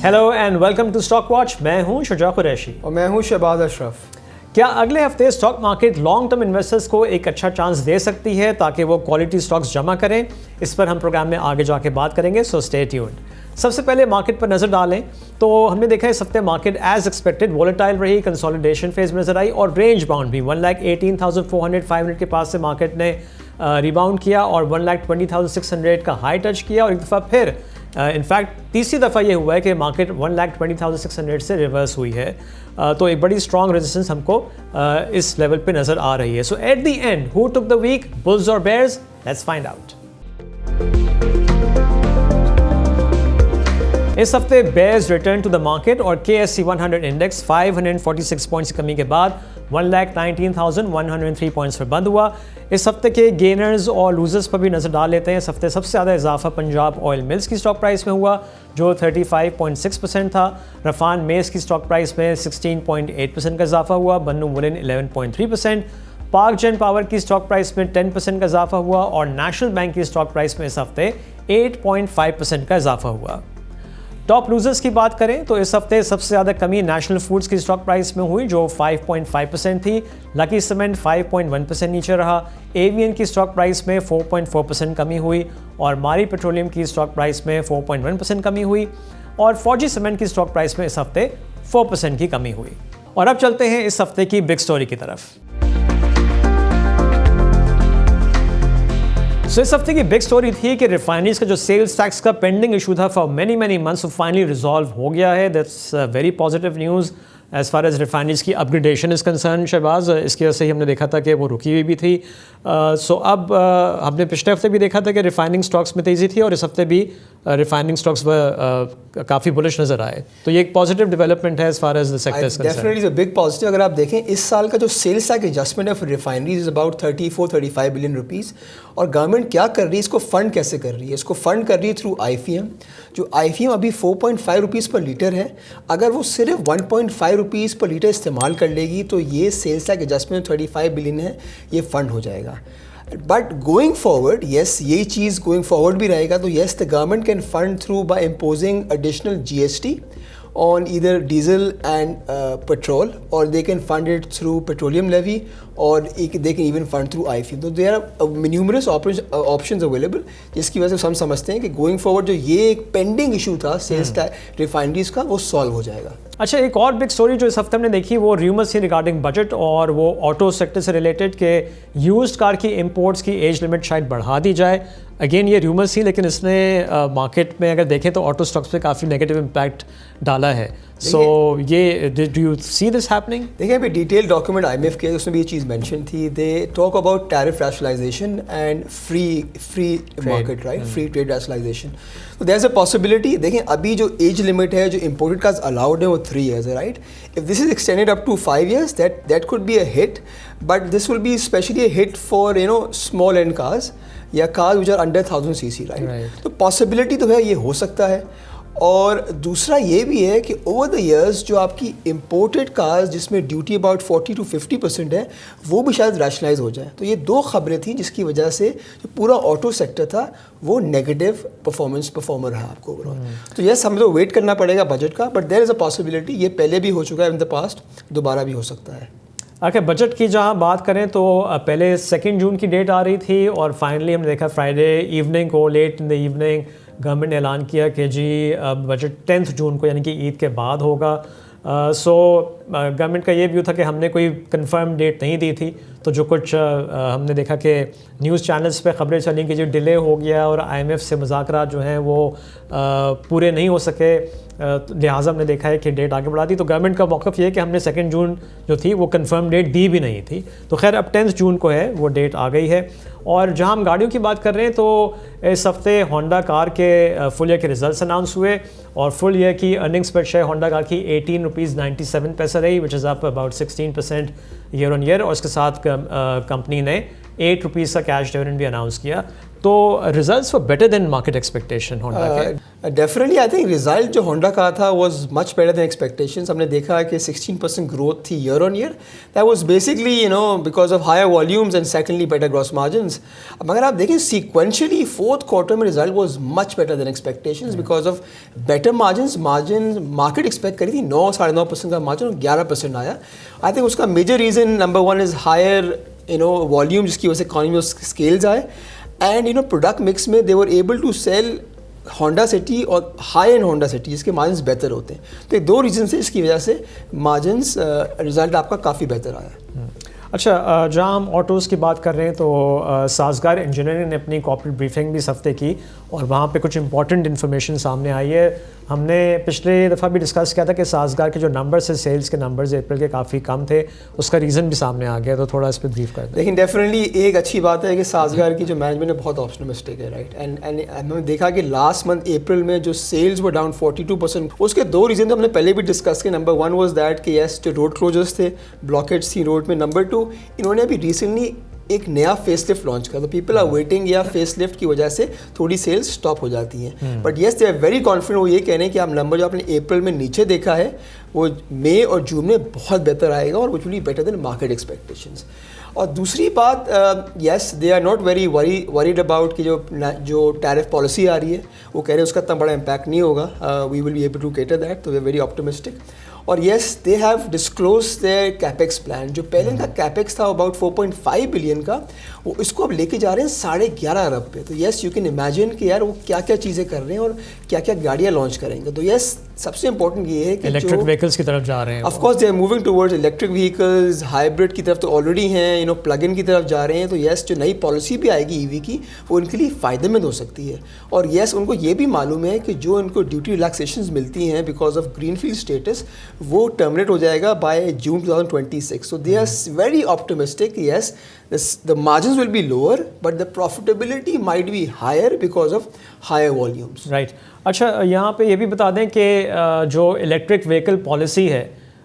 Hello and welcome to stock watch. मैं हूं शुजा कुरैशी और मैं हूं शहबाज अशरफ। क्या अगले हफ्ते stock market long term investors को एक अच्छा चांस दे सकती है ताकि वो क्वालिटी स्टॉक्स जमा करें? इस पर हम प्रोग्राम में आगे जाके बात करेंगे, सो स्टे ट्यून्ड। सबसे पहले मार्केट पर नजर डालें तो हमने देखा इस हफ्ते मार्केट एज एक्सपेक्टेड वोलेटाइल रही, कंसोलिडेशन फेज में नजर आई और रेंज बाउंड भी 1,18,400 के पास से मार्केट ने रिबाउंड किया और 1,20,600 का हाई टच किया और एक दफ़ा फिर इनफैक्ट तीसरी दफ़ा ये हुआ है कि मार्केट 1,20,600 से रिवर्स हुई है। तो एक बड़ी स्ट्रॉन्ग रेजिस्टेंस हमको इस लेवल पे नज़र आ रही है। So at the end who took the week, bulls और बेयर्स? Let's find out. इस हफ्ते bears return to the market और KSE 100 इंडेक्स 546 पॉइंट्स की कमी के बाद 1,19,103 पॉइंट्स पर बंद हुआ। इस हफ्ते के गेनर्स और लूजर्स पर भी नजर डाल लेते हैं। इस हफ्ते सबसे ज़्यादा इजाफा पंजाब ऑयल मिल्स की स्टॉक प्राइस में हुआ जो 35.6% था। रफान मेस की स्टॉक प्राइस में 16.8% का इजाफा हुआ। बन्नू वुलन 11.3%। पाक जेन पावर की स्टॉक प्राइस में 10% का इजाफा हुआ और नेशनल बैंक की स्टॉक प्राइस में इस हफ्ते 8.5% का इजाफा हुआ। टॉप लूजर्स की बात करें तो इस हफ्ते सबसे ज़्यादा कमी नेशनल फूड्स की स्टॉक प्राइस में हुई जो 5.5% थी। लकी सीमेंट 5.1% नीचे रहा। एवियन की स्टॉक प्राइस में 4.4% कमी हुई और मारी पेट्रोलियम की स्टॉक प्राइस में 4.1% कमी हुई और फौजी सीमेंट की स्टॉक प्राइस में इस हफ्ते 4% की कमी हुई। और अब चलते हैं इस हफ्ते की बिग स्टोरी की तरफ। सो इस हफ्ते की बिग स्टोरी थी कि रिफाइनरीज का जो सेल्स टैक्स का पेंडिंग इशू था for many months finally resolve हो गया है। That's very positive news as far as refineries की अपग्रेडेशन इज़ कंसर्न। शहबाज, इसकी वजह से ही हमने देखा था कि वो रुकी हुई भी थी। सो अब हमने पिछले हफ्ते भी देखा था कि रिफाइनिंग स्टॉक्स में तेज़ी थी और इस हफ्ते भी रिफाइनिंग स्टॉक्स काफ़ी बुलिश नज़र आए। तो ये एक पॉजिटिव डेवलपमेंट है as far as the sector is concern. Definitely big positive. अगर आप देखें इस साल का जो सेल्स टैक्स एडजस्टमेंट है for refineries is about 34-35 billion rupees. और गवर्नमेंट क्या कर रही है, इसको फंड कैसे कर रही है? इसको फंड कर रही है थ्रू IFM। जो IFM अभी 4.5 रुपीज़ पर लीटर है, अगर वो सिर्फ 1.5 रुपीज़ पर लीटर इस्तेमाल कर लेगी तो ये सेल्स टैक्स एडजस्टमेंट 35 बिलियन है, ये फंड हो जाएगा। बट गोइंग फॉरवर्ड, येस, यही चीज़ गोइंग फॉरवर्ड भी रहेगा। तो yes, the government can fund through by imposing additional GST on either diesel and petrol, or they can fund it through petroleum levy, or they can even fund through IFM. तो there are numerous options available, जिसकी वजह से हम समझते हैं कि going forward जो ये एक पेंडिंग इशू था सेल्स रिफाइनरीज का, वो सॉल्व हो जाएगा। अच्छा, एक और बिग स्टोरी जो इस हफ्ते हमने देखी वो र्यूमर्स थी रिगार्डिंग बजट और वो ऑटो सेक्टर से रिलेटेड के यूज्ड कार की इंपोर्ट्स की एज लिमिट शायद बढ़ा दी जाए। अगेन ये र्यूमर्स थी लेकिन इसने मार्केट में अगर देखें तो ऑटो स्टॉक्स पे काफ़ी नेगेटिव इम्पैक्ट डाला है। सो ये do you see this happening? देखिए, अभी डिटेल डॉक्यूमेंट IMF के उसमें भी ये चीज़ मेंशन थी। They talk about tariff rationalisation and free market, right, free trade rationalisation. तो देयर इज अ पॉसिबिलिटी। देखिए, अभी जो एज लिमिट है जो इंपोर्टेड कार्स अलाउड है वो 3 years है, right. If this is extended up to 5 years, that could be a hit, but this will be specially a hit for small end cars या cars which are under 1000 cc, right. तो possibility तो है, ये हो सकता है। और दूसरा ये भी है कि ओवर द इयर्स जो आपकी इंपोर्टेड कार्स जिसमें ड्यूटी अबाउट 40 to 50% है, वो भी शायद रैशनलाइज हो जाए। तो ये 2 खबरें थी जिसकी वजह से जो पूरा ऑटो सेक्टर था वो नेगेटिव परफॉर्मर रहा आपको ओवरऑल। तो यस, हमें तो वेट करना पड़ेगा बजट का, but there is a possibility, ये पहले भी हो चुका है इन द पास्ट, दोबारा भी हो सकता है। अच्छा, बजट की जहाँ बात करें तो पहले 2 जून की डेट आ रही थी और फाइनली हमने देखा फ्राइडे इवनिंग को, late in the evening government ने ऐलान किया कि जी बजट 10 जून को यानी कि ईद के बाद होगा। सो गवर्नमेंट का ये व्यू था कि हमने कोई कंफर्म डेट नहीं दी थी, तो जो कुछ हमने देखा कि न्यूज़ चैनल्स पे खबरें चली कि जो डिले हो गया और IMF से मुज़ाकरात जो हैं वो पूरे नहीं हो सके, लिहाजा हमने देखा है कि डेट आगे बढ़ा दी। तो गवर्नमेंट का मौक़िफ़ ये है कि हमने 2 जून जो थी वो कंफर्म डेट दी भी नहीं थी। तो खैर अब 10 जून को है वो डेट आ गई है। और जहां हम गाड़ियों की बात कर रहे हैं तो इस हफ्ते होंडा कार के फुल ईयर के रिजल्ट्स अनाउंस हुए और फुल ईयर की अर्निंग्स पर शेयर होंडा कार की 18.97 रुपीज़ रही, which is up about 16% year on year. और इसके साथ कंपनी ने ₹8 का कैश डिविडेंड भी अनाउंस किया। तो results were better than market expectation Honda के। डेफिनेटली आई थिंक रिजल्ट जो होंडा का था was much better than expectations. हमने देखा कि 16% ग्रोथ थी year on year. That was basically because of higher volumes and secondly better gross margins. मगर आप देखें सीक्वेंशियली फोर्थ क्वार्टर में result was much better than expectations because of better margin market expect करी थी 9-9.5% का margin और 11% आया। I think उसका major reason number 1 is higher volume, जिसकी वजह से इकॉनमी में स्केल्स आए। एंड प्रोडक्ट मिक्स में they were able to sell Honda City और हाई एंड होंडा सिटी, जिसके मार्जिन्स बेहतर होते हैं। तो ये 2 रीज़न से इसकी वजह से मार्जिन्स रिजल्ट आपका काफ़ी बेहतर आया। अच्छा, जहाँ हम ऑटोज़ की बात कर रहे हैं तो साज़गार इंजीनियरिंग ने अपनी कॉर्पोरेट ब्रीफिंग भी इस हफ्ते की और वहाँ पे कुछ इंपॉर्टेंट इन्फॉर्मेशन सामने आई है। हमने पिछले दफ़ा भी डिस्कस किया था कि साज़गार के जो नंबर्स है, सेल्स के नंबर्स अप्रैल के काफ़ी कम थे, उसका रीज़न भी सामने आ गया। तो थोड़ा इस पर ब्रीफ कर दें। लेकिन डेफिनेटली एक अच्छी बात है कि साज़गार की जो मैनेजमेंट है बहुत ऑप्टिमिस्टिक है, राइट। एंड हमने देखा कि लास्ट मंथ अप्रैल में जो सेल्स वो डाउन 42%। उसके 2 रीज़न तो हमने पहले भी डिस्कस किए। नंबर 1 वाज दैट कि यस जो रोड क्लोजर्स थे, ब्लॉकेट्स थी रोड में। नंबर 2 इन्होंने अभी रिसेंटली एक नया फेसलिफ्ट लॉन्च किया, तो पीपल आर वेटिंग, या फेसलिफ्ट की वजह से थोड़ी सेल्स स्टॉप हो जाती हैं। But yes they are very confident. वो ये कह रहे हैं कि आप नंबर जो आपने अप्रैल में नीचे देखा है वो मई और जून में बहुत बेहतर आएगा और which will be better than market expectations. और दूसरी बात, yes they are not very worried about कि जो टैरिफ पॉलिसी आ रही है, वो कह रहे हैं उसका इतना बड़ा इम्पैक्ट नहीं होगा। We will be able to cater that, तो वी आर वेरी ऑप्टिमिस्टिक। और yes they have disclose their capex plan. जो पहले इनका कैपेक्स था अबाउट 4.5 बिलियन का, वो इसको अब लेके जा रहे हैं 11.5 अरब पे। तो येस यू कैन इमेजिन कि यार वो क्या क्या चीज़ें कर रहे हैं और क्या क्या गाड़ियाँ लॉन्च करेंगे। तो येस सबसे इंपॉर्टेंट ये है कि इलेक्ट्रिक व्हीकल्स की तरफ जा रहे हैं। Of course they are moving towards electric vehicles, hybrid की तरफ तो ऑलरेडी हैं, प्लग इन की तरफ जा रहे हैं। तो येस जो नई पॉलिसी भी आएगी ईवी की, वो उनके लिए फ़ायदेमंद हो सकती है। और येस उनको ये भी मालूम है कि जो इनको ड्यूटी रिलैक्सेशंस मिलती हैं बिकॉज ऑफ ग्रीनफील्ड स्टेटस, वो टर्मिनेट हो जाएगा by June 2026। So they are very optimistic. Yes the margins will be lower but the profitability might be higher because of higher volumes. Right. अच्छा, यहाँ पे ये भी बता दें कि जो इलेक्ट्रिक व्हीकल पॉलिसी है,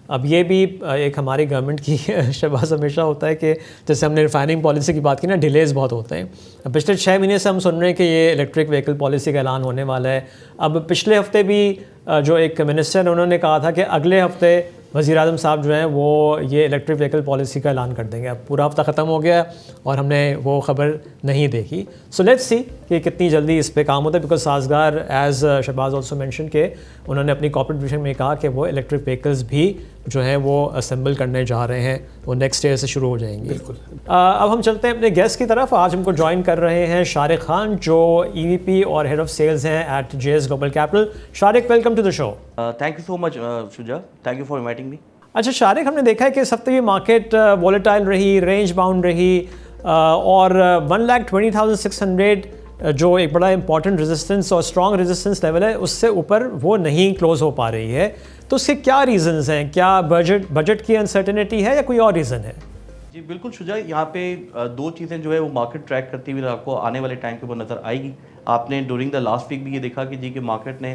अब ये भी एक हमारी गवर्नमेंट की शबाज हमेशा होता है कि जैसे हमने रिफाइनिंग पॉलिसी की बात की ना, डिलेज़ बहुत होते हैं। पिछले 6 महीने से हम सुन रहे हैं कि ये इलेक्ट्रिक व्हीकल पॉलिसी का ऐलान होने वाला है। अब पिछले हफ्ते भी जो एक मिनिस्टर उन्होंने कहा था कि अगले हफ्ते वज़ीर आज़म साहब जो हैं वो ये इलेक्ट्रिक व्हीकल पॉलिसी का ऐलान कर देंगे। अब पूरा हफ्ता ख़त्म हो गया और हमने वो ख़बर नहीं देखी। सो लेट्स सी कि कितनी जल्दी इस पे काम होता है, बिकॉज साज़गार एज शहबाज ऑल्सो मेंशन के उन्होंने अपनी कॉर्पोरेट ब्रीफिंग में कहा कि वो इलेक्ट्रिक व्हीकल्स भी जो हैं वो असेंबल करने जा रहे हैं, वो नेक्स्ट ईयर से शुरू हो जाएंगे। बिल्कुल। अब हम चलते हैं अपने गेस्ट की तरफ। आज हमको ज्वाइन कर रहे हैं शारिक खान, जो EVP और हेड ऑफ सेल्स हैं at JS global capital. Shariq, welcome to the show. Thank you so much Shuja, thank you for inviting me. अच्छा शारिक, हमने देखा है कि इस हफ्ते भी मार्केट वॉलेटाइल रही, रेंज बाउंड रही और 1,20,600 जो एक बड़ा इंपॉर्टेंट रेजिस्टेंस और स्ट्रॉन्ग रेजिस्टेंस लेवल है, उससे ऊपर वो नहीं क्लोज हो पा रही है। तो उसके क्या रीजंस हैं? क्या बजट की अनसर्टेनिटी है या कोई और रीज़न है? जी बिल्कुल शुजा, यहाँ पे 2 चीज़ें जो है वो मार्केट ट्रैक करती हुई आपको आने वाले टाइम के ऊपर नज़र आएगी। आपने ड्यूरिंग द लास्ट वीक भी ये देखा कि जी कि मार्केट ने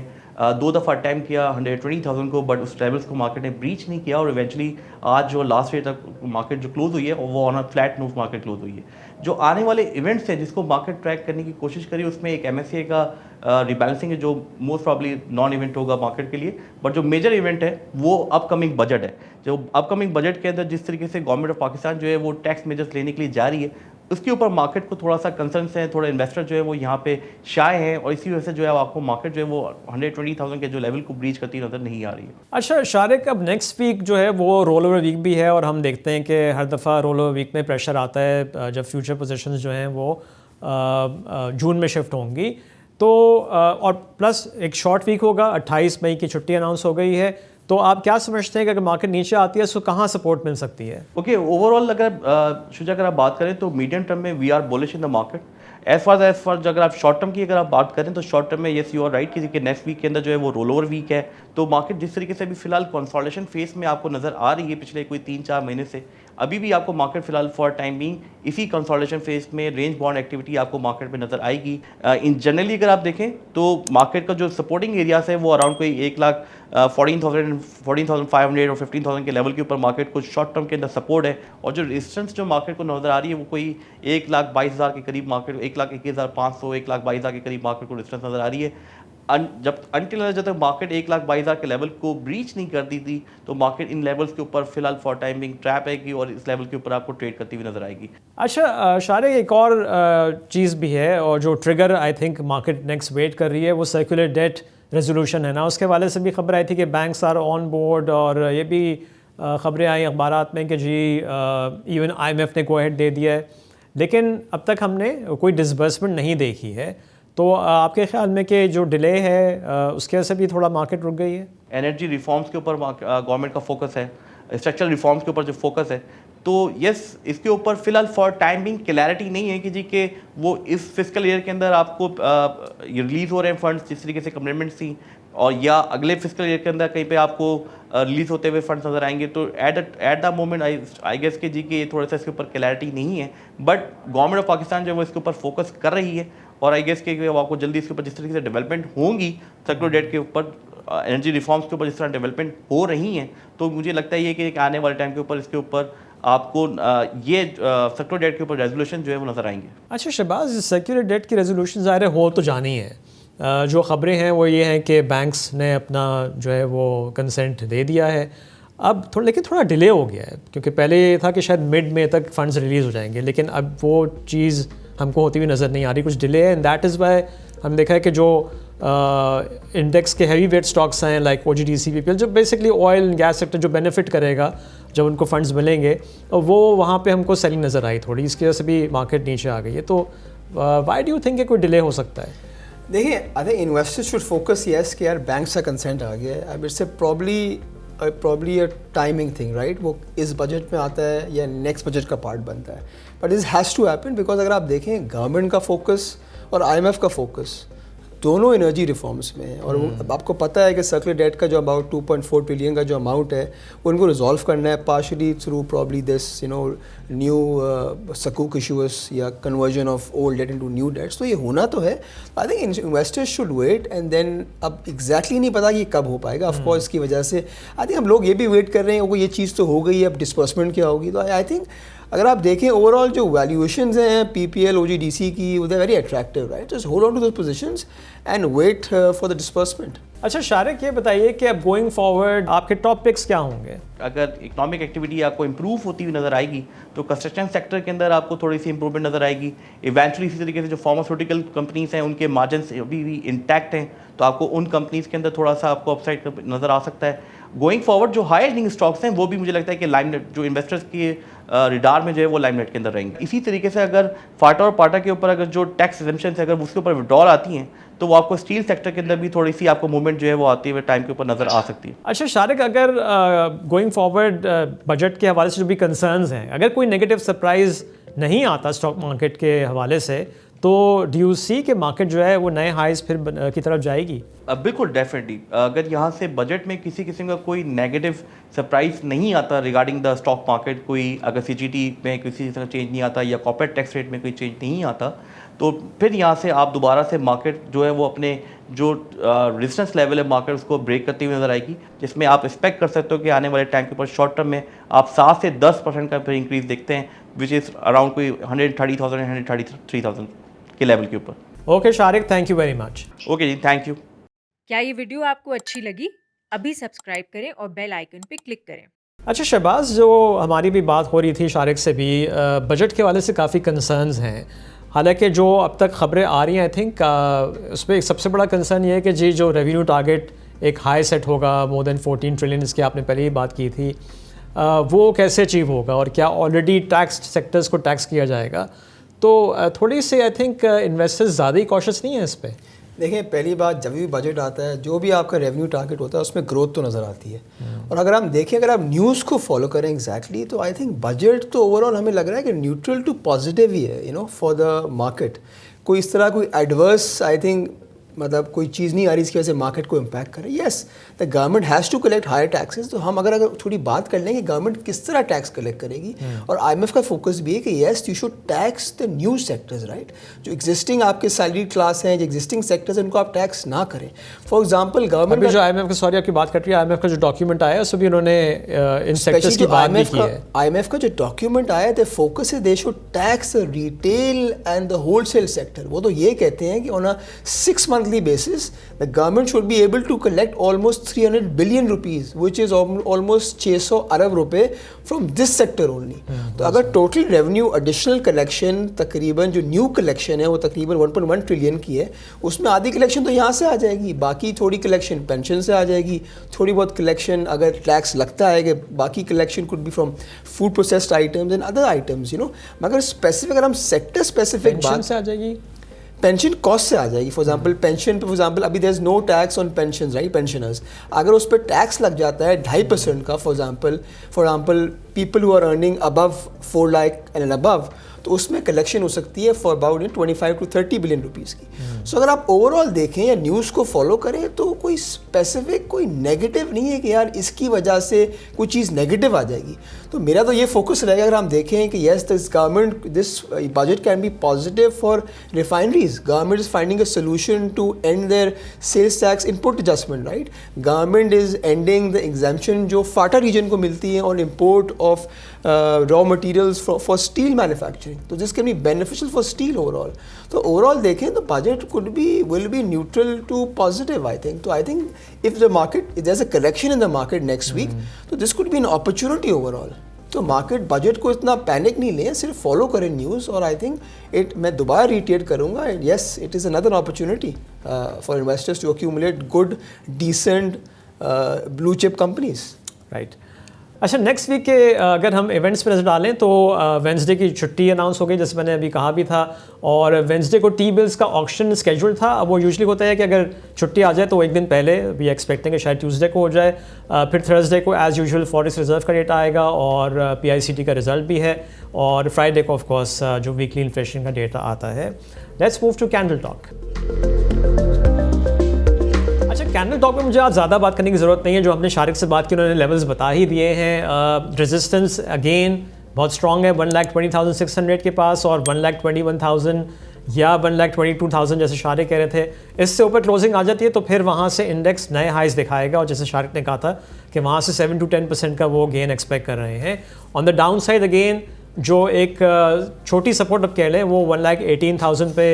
2 दफ़ा अटैम्प्ट किया 120,000 को, बट उस लेवल्स को मार्केट ने ब्रीच नहीं किया और इवेंचुअली आज जो लास्ट ईयर तक मार्केट जो क्लोज हुई है वो on a flat note market close हुई है। जो आने वाले इवेंट्स हैं जिसको मार्केट ट्रैक करने की कोशिश करी, उसमें एक MSCI का रिबैलेंसिंग है जो मोस्ट प्रॉब्ली नॉन इवेंट होगा मार्केट के लिए, बट जो मेजर इवेंट है वो अपकमिंग बजट है। जो अपकमिंग बजट के अंदर जिस तरीके से गवर्नमेंट ऑफ पाकिस्तान जो है वो टैक्स मेजर्स लेने के लिए जा रही है, उसके ऊपर मार्केट को थोड़ा सा कंसर्न्स हैं, थोड़ा इन्वेस्टर जो है वो यहाँ पे शाय हैं और इसी वजह से जो है आपको मार्केट जो है वो 120,000 के जो लेवल को ब्रीच करती नजर नहीं आ रही है। अच्छा शारिक, अब नेक्स्ट वीक जो है वो रोल ओवर वीक भी है और हम देखते हैं कि हर दफ़ा रोल ओवर वीक में प्रेशर आता है जब फ्यूचर पोजीशंस जो हैं वो जून में शिफ्ट होंगी। तो और प्लस एक शॉर्ट वीक होगा, 28 मई की छुट्टी अनाउंस हो गई है। तो आप क्या समझते हैं कि अगर मार्केट नीचे आती है तो कहाँ सपोर्ट मिल सकती है? ओके, ओवरऑल अगर शुजा अगर आप बात करें तो मीडियम टर्म में we are bullish in the market. As far अगर आप शॉर्ट टर्म की अगर आप बात करें तो शॉर्ट टर्म में येस यू आर राइट कि नेक्स्ट वीक के अंदर जो है वो रोल ओवर वीक है। तो मार्केट जिस तरीके से अभी फिलहाल कंसोलिडेशन फेस में आपको नज़र आ रही है पिछले कोई 3-4 महीने से, अभी भी आपको मार्केट फिलहाल फॉर टाइम बीइंग इसी कंसोलिडेशन फेज में रेंज बाउंड एक्टिविटी आपको मार्केट में नजर आएगी। इन जनरली अगर आप देखें तो मार्केट का जो सपोर्टिंग एरियाज है वो अराउंड कोई 1,14,500 और 15,000 के लेवल के ऊपर मार्केट को शॉर्ट टर्म के अंदर सपोर्ट है, और जो रेजिस्टेंस जो मार्केट को नजर आ रही है वो कोई 1,22,000 के करीब मार्केट, 1,21,500 1,22,000 के करीब मार्केट को रेजिस्टेंस नजर आ रही है। जब तक मार्केट 1,22,000 के लेवल को ब्रीच नहीं करती थी तो मार्केट इन लेवल्स के ऊपर फिलहाल फॉर टाइमिंग ट्रैप आएगी और इस लेवल के ऊपर आपको ट्रेड करती हुई नजर आएगी। अच्छा शारिक, एक और चीज़ भी है और जो trigger I think market next wait कर रही है वो सर्कुलर डेट रेजोल्यूशन है ना। उसके वाले से भी खबर आई थी कि बैंक्स आर ऑन बोर्ड, और ये भी खबरें आई अखबारात में कि जी इवन IMF ने गो अहेड दे दिया है, लेकिन अब तक हमने कोई डिसबर्समेंट नहीं देखी है। तो आपके ख्याल में कि जो डिले है उसके वजह से भी थोड़ा मार्केट रुक गई है? एनर्जी रिफॉर्म्स के ऊपर गवर्नमेंट का फोकस है, स्ट्रक्चरल रिफॉर्म्स के ऊपर जो फोकस है, तो यस इसके ऊपर फिलहाल फॉर टाइम बिंग क्लैरिटी नहीं है कि जी के वो इस फिस्कल ईयर के अंदर आपको रिलीज हो रहे हैं फंड्स जिस तरीके से कमिटमेंट्स थी, और या अगले फिस्कल ईयर के अंदर कहीं पे आपको रिलीज होते हुए फंड्स नजर आएंगे। तो at the moment I guess के जी के थोड़ा सा इसके ऊपर क्लैरिटी नहीं है, बट गवर्नमेंट ऑफ पाकिस्तान जो है वो इसके ऊपर फोकस कर रही है, और आई गेस के आपको जल्दी इसके ऊपर जिस तरीके से डेवलपमेंट होंगी सर्कुलर डेट के ऊपर, एनर्जी रिफॉर्म्स के ऊपर जिस तरह डेवलपमेंट हो रही हैं, तो मुझे लगता है ये कि आने वाले टाइम के ऊपर इसके ऊपर आपको ये सर्कुलर डेट के ऊपर रेजोल्यूशन जो है वो नजर आएंगे। अच्छा शहबाज, सर्कुलर डेट की रेजोल्यूशन ज़ाहिर हो तो जानी है, जो ख़बरें हैं वो ये हैं कि बैंक्स ने अपना जो है वो कंसेंट दे दिया है अब थोड़ा, लेकिन थोड़ा डिले हो गया है, क्योंकि पहले ये था कि शायद मिड में तक फंड्स रिलीज़ हो जाएंगे, लेकिन अब वो चीज़ हमको होती हुई नज़र नहीं आ रही, कुछ डिले है। एंड दैट इज़ वाई हम देखा है कि जो इंडेक्स के हैवी वेट स्टॉक्स हैं लाइक OGDC PPL, जो basically oil and gas sector जो बेनिफिट करेगा जब उनको फंड्स मिलेंगे, वो वहाँ पे हमको सेलिंग नज़र आई थोड़ी, इसकी वजह से भी मार्केट नीचे आ गई है। तो वाई डू यू थिंक कोई डिले हो सकता है? देखिए, आई think investors should focus yes कि यार बैंक से कंसेंट आ गया है, अब it's probably a timing thing, right? वो इस बजट में आता है या नेक्स्ट बजट का पार्ट बनता है, but this has to happen because अगर आप देखें गवर्नमेंट का फोकस और IMF का फोकस दोनों एनर्जी रिफॉर्म्स में है, और आपको पता है कि सर्कुलर डेट का जो अबाउट 2.4 ट्रिलियन का जो अमाउंट है वो उनको रिजॉल्व करना है partially through probably this new सकूक इशूस या conversion of old debt into new debts. तो ये होना तो है, I think investors should wait and then, अब एग्जैक्टली नहीं पता कि कब हो पाएगा, ऑफकोर्स इसकी वजह से आई थिंक हम लोग ये भी वेट कर रहे हैं वो ये चीज़ तो हो गई है, अब डिस्बर्समेंट क्या होगी। तो आई थिंक अगर आप देखें ओवरऑल जो वैल्यूएशंस हैं PPL OGDC की, they very attractive, right? Just hold on to those positions and wait for the disbursement. अच्छा शारिक, ये बताइए कि अब गोइंग फॉरवर्ड आपके टॉप पिक्स क्या होंगे? अगर इकोनॉमिक एक्टिविटी आपको इंप्रूव होती हुई नजर आएगी तो कंस्ट्रक्शन सेक्टर के अंदर आपको थोड़ी सी इंप्रूवमेंट नजर आएगी। इवेंचुअली इसी तरीके से जो फार्मास्यूटिकल कंपनीज हैं उनके मार्जिन्स अभी भी इंटैक्ट हैं, तो आपको उन कंपनीज के अंदर थोड़ा सा आपको अपसाइड नजर आ सकता है। गोइंग फॉरवर्ड जो हाई अर्निंग स्टॉक्स हैं वो भी मुझे लगता है कि लाइमलाइट जो इन्वेस्टर्स के रिडार में जो है वो लाइमलाइट के अंदर रहेंगे। इसी तरीके से अगर फाटा और पाटा के ऊपर अगर जो टैक्स एग्जेम्पशंस है अगर उसके ऊपर विड्रॉल आती हैं तो वो आपको स्टील सेक्टर के अंदर भी थोड़ी सी आपको मूवमेंट जो है वो आती हुए टाइम के ऊपर नजर आ सकती है। अच्छा शारिक, अगर गोइंग फॉरवर्ड बजट के हवाले से जो भी कंसर्न्स हैं, अगर कोई नेगेटिव सरप्राइज नहीं आता स्टॉक मार्केट के हवाले से, तो डू यू सी कि मार्केट जो है वो नए हाइज फिर की तरफ जाएगी? बिल्कुल डेफिनेटली, अगर यहाँ से बजट में किसी किस्म का कोई नेगेटिव सरप्राइज नहीं आता रिगार्डिंग द स्टॉक मार्केट, कोई अगर CGT में किसी तरह चेंज नहीं आता या कॉर्पोरेट टैक्स रेट में कोई चेंज नहीं आता, तो फिर यहाँ से आप दोबारा से मार्केट जो है वो अपने जो रेजिस्टेंस लेवल है मार्केट उसको ब्रेक करती हुई नजर आएगी, जिसमें आप एक्सपेक्ट कर सकते हो कि आने वाले टाइम के ऊपर शॉर्ट टर्म में आप 7 से 10% का फिर इंक्रीज देखते हैं, विच इज़ अराउंड कोई 130,000 133,000 के लेवल के ऊपर। Okay Shariq, thank you very much. Okay जी, थैंक यू। क्या ये वीडियो आपको अच्छी लगी? अभी सब्सक्राइब करें और बेल आइकन पे क्लिक करें। अच्छा शहबाज, जो हमारी भी बात हो रही थी शारिक से भी, बजट के वाले से काफ़ी कंसर्न्स हैं, हालांकि जो अब तक खबरें आ रही हैं आई थिंक उस पर एक सबसे बड़ा कंसर्न ये है कि जी जो रेवेन्यू टारगेट एक हाई सेट होगा मोर देन 14 ट्रिलियन, इसकी आपने पहले ही बात की थी, वो कैसे अचीव होगा और क्या ऑलरेडी टैक्स सेक्टर्स को टैक्स किया जाएगा? तो थोड़ी सी आई थिंक इन्वेस्टर्स ज़्यादा ही कॉशियस नहीं है इस पर। देखिए, पहली बात, जब भी बजट आता है जो भी आपका रेवेन्यू टारगेट होता है उसमें ग्रोथ तो नज़र आती है, और अगर हम देखें, अगर आप न्यूज़ को फॉलो करें एग्जैक्टली, तो आई थिंक बजट तो ओवरऑल हमें लग रहा है कि न्यूट्रल टू पॉजिटिव ही है फॉर द मार्केट। कोई इस तरह कोई एडवर्स आई थिंक मतलब कोई चीज़ नहीं आ रही इसकी वजह से मार्केट को इम्पैक्ट करे। Yes, the government has to collect higher taxes. तो हम अगर थोड़ी बात कर लें कि गवर्नमेंट किस तरह टैक्स कलेक्ट करेगी, और IMF का फोकस भी है कि yes you should tax the new sectors, right. जो एग्जिस्टिंग आपके सैलरी क्लास हैं, जो एग्जिस्टिंग सेक्टर्स हैं, उनको आप टैक्स ना करें। फॉर एग्जाम्पल गवर्नमेंट जो IMF का, सॉरी आपकी बात कर रही है, IMF का जो डॉक्यूमेंट आया है उसमें भी उन्होंने इन सेक्टर्स की बात भी की है। IMF का जो डॉक्यूमेंट आया है, the focus is they should tax the retail and the wholesale sector. वो तो ये कहते हैं कि on a 6 monthly basis the government should be able to collect almost 300 billion rupees, which is almost 600 अरब रुपए from this sector only। तो अगर total revenue additional collection तकरीबन जो न्यू कलेक्शन है वो तकरीबन 1.1 ट्रिलियन की है, उसमें आधी कलेक्शन तो यहाँ से आ जाएगी, बाकी थोड़ी कलेक्शन पेंशन से आ जाएगी, थोड़ी बहुत कलेक्शन अगर टैक्स लगता है कि बाकी collection could be from food processed items and other items, you know. मगर स्पेसिफिक अगर हम सेक्टर स्पेसिफिक बात से आ जाएगी, पेंशन कॉस्ट से आ जाएगी। फॉर एग्जांपल पेंशन पे, फॉर एग्जांपल अभी there is no tax on pension, right, pensioners. अगर उस पर टैक्स लग जाता है 2.5% का, for example people who are earning above 4 lakh and above, तो उसमें कलेक्शन हो सकती है for about 25 to 30 billion rupees की। सो अगर आप ओवरऑल देखें या न्यूज़ को फॉलो करें तो कोई स्पेसिफिक कोई नेगेटिव नहीं है कि यार इसकी वजह से कोई चीज़ नेगेटिव आ जाएगी। तो मेरा तो ये फोकस रहेगा, अगर हम देखें कि yes this government, this budget can be positive for refineries. Government is finding a solution to end their sales tax input adjustment, right. Government is ending the exemption जो फाटा रीजन को मिलती है on import of raw materials for steel manufacturing. तो this can be beneficial for steel overall. तो overall देखें तो budget could be will be neutral to positive, I think. तो I think if the market, if there is a correction in the market next week, तो this could be an opportunity overall. तो market budget को इतना panic नहीं लें, सिर्फ follow करें news. और आई थिंक मैं दोबारा रिटेट करूँगा, yes it is another opportunity for investors to accumulate good decent blue chip companies, right. अच्छा, नेक्स्ट वीक के अगर हम इवेंट्स पे नज़र डालें तो वेंसडे की छुट्टी अनाउंस हो गई, जैसे मैंने अभी कहा भी था। और वेंसडे को टी बिल्स का ऑक्शन स्केड्यूल था। अब वो यूजुअली होता है कि अगर छुट्टी आ जाए तो एक दिन पहले वी एक्सपेक्टिंग कि शायद ट्यूसडे को हो जाए। फिर थर्सडे को एज़ यूजुअल फॉरेस्ट रिजर्व का डेटा आएगा और PICT का रिजल्ट भी है। और फ्राइडे को ऑफकोर्स जो वीकली इन्फ्लेशन का डेटा आता है। Let's move to candle talk. अच्छा, कैंडल टॉक में मुझे आज ज़्यादा बात करने की ज़रूरत नहीं है। जो हमने शारिक से बात की उन्होंने लेवल्स बता ही दिए हैं। रेजिस्टेंस अगेन बहुत स्ट्रॉन्ग है 1,20,600 के पास, और 1,21,000 या 1,22,000 जैसे शारिक कह रहे थे। इससे ऊपर क्लोजिंग आ जाती है तो फिर वहाँ से इंडेक्स नए हाइज दिखाएगा, और जैसे शारिक ने कहा था कि वहाँ से 7 to 10% का वो गेन एक्सपेक्ट कर रहे हैं। On the down side again जो एक छोटी सपोर्ट अब कह लें वो 1,18,000 पे,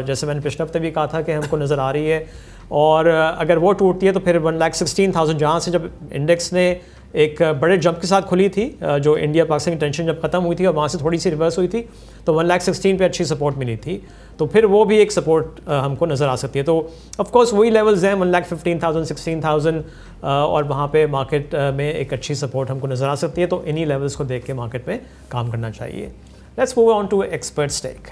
जैसे मैंने पिछले हफ्ते भी कहा था कि हमको नज़र आ रही है। और अगर वो टूटती है तो फिर 1,16,000, जहाँ से जब इंडेक्स ने एक बड़े जंप के साथ खुली थी, जो इंडिया पाकिस्तान की टेंशन जब खत्म हुई थी और वहाँ से थोड़ी सी रिवर्स हुई थी, तो 1,16,000 पे अच्छी सपोर्ट मिली थी। तो फिर वो भी एक सपोर्ट हमको नज़र आ सकती है। तो ऑफ कोर्स वही लेवल्स हैं 1,15,000, 16,000, और वहाँ पे मार्केट में एक अच्छी सपोर्ट हमको नज़र आ सकती है। तो इन्हीं लेवल्स को देख के मार्केट में काम करना चाहिए। Let's move on to expert stake.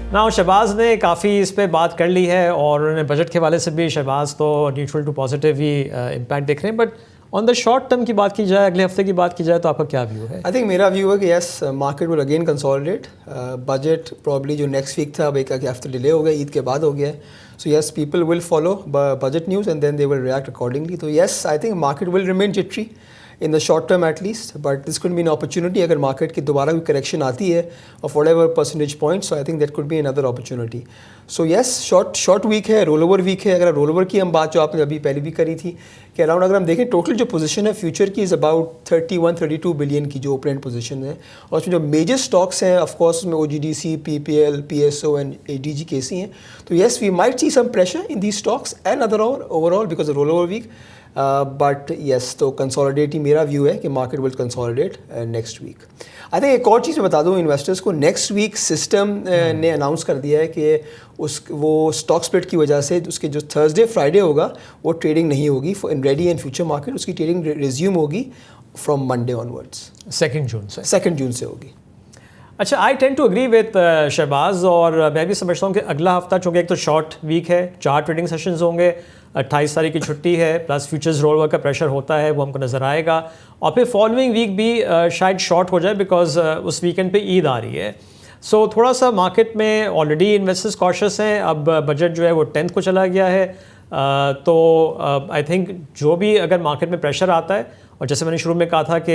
ना शहबाज ने काफ़ी इस पे बात कर ली है, और उन्होंने बजट के वाले से भी शहबाज तो न्यूट्रल टू पॉजिटिव ही इम्पैक्ट देख रहे हैं। But on the short term की बात की जाए, अगले हफ्ते की बात की जाए, तो आपका क्या व्यू है? आई थिंक मेरा व्यू है कि yes market will again consolidate. Budget probably जो नेक्स्ट वीक था, अब एक हफ्ते डिले हो गया, ईद के बाद हो गया है। So yes people will follow budget news and then they will react accordingly. तो yes I think market will remain jittery in the short term at least, but this could be an opportunity अगर market की दोबारा कोई correction आती है of whatever percentage points, so I think that could be another opportunity. So yes, short week है, role over week है। अगर roll over की हम बात जो आपने अभी पहले भी करी थी कि अराउंड अगर हम देखें टोटल जो पोजीशन है फ्यूचर की इज़ अबाउट 31-32 बिलियन की जो ओपन पोजीशन है, और उसमें जो मेजर स्टॉक्स हैं ऑफकोर्स उसमें OGDC, PPL, PSO and DGKC हैं। तो yes we might see some pressure in these stocks and other overall because roll over week. But yes तो कंसोलिडेट ही मेरा व्यू है कि market will consolidate next week. I think एक और चीज़ मैं बता दूँ इन्वेस्टर्स को, नेक्स्ट वीक सिस्टम ने अनाउंस कर दिया है कि वो स्टॉक स्प्लिट की वजह से उसके जो थर्सडे फ्राइडे होगा वो ट्रेडिंग नहीं होगी in ready and future market. उसकी ट्रेडिंग रिज्यूम होगी फ्रॉम मंडे ऑनवर्ड्स, 2 जून से। 2 जून से होगी। अच्छा, I tend to agree with Shahbaz, और मैं भी समझता हूँ कि अगला हफ्ता चूँकि एक तो शॉर्ट वीक है, 4 ट्रेडिंग सेशंस होंगे, 28 तारीख की छुट्टी है, प्लस फ्यूचर्स रोल ओवर का प्रेशर होता है वो हमको नज़र आएगा। और फिर फॉलोइंग वीक भी शायद शॉर्ट हो जाए बिकॉज उस वीकेंड पे ईद आ रही है। सो थोड़ा सा मार्केट में ऑलरेडी इन्वेस्टर्स कॉशियस हैं, अब बजट जो है वो 10th को चला गया है, तो आई थिंक जो भी अगर मार्केट में प्रेशर आता है, और जैसे मैंने शुरू में कहा था कि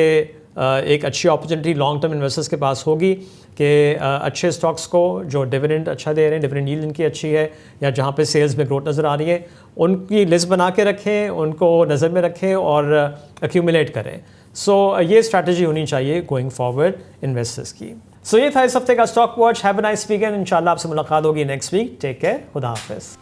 एक अच्छी अपॉर्चुनिटी लॉन्ग टर्म इन्वेस्टर्स के पास होगी कि अच्छे स्टॉक्स को जो डिविडेंड अच्छा दे रहे हैं, डिविडेंड यील्ड इनकी अच्छी है, या जहाँ पे सेल्स में ग्रोथ नज़र आ रही है, उनकी लिस्ट बना के रखें, उनको नज़र में रखें और एक्यूमुलेट करें। सो ये स्ट्रैटेजी होनी चाहिए गोइंग फॉरवर्ड इन्वेस्टर्स की। सो ये था इस हफ्ते का stock watch. Have a nice weekend. इंशाल्लाह आपसे मुलाकात होगी नेक्स्ट वीक। Take care. खुदा हाफिज़।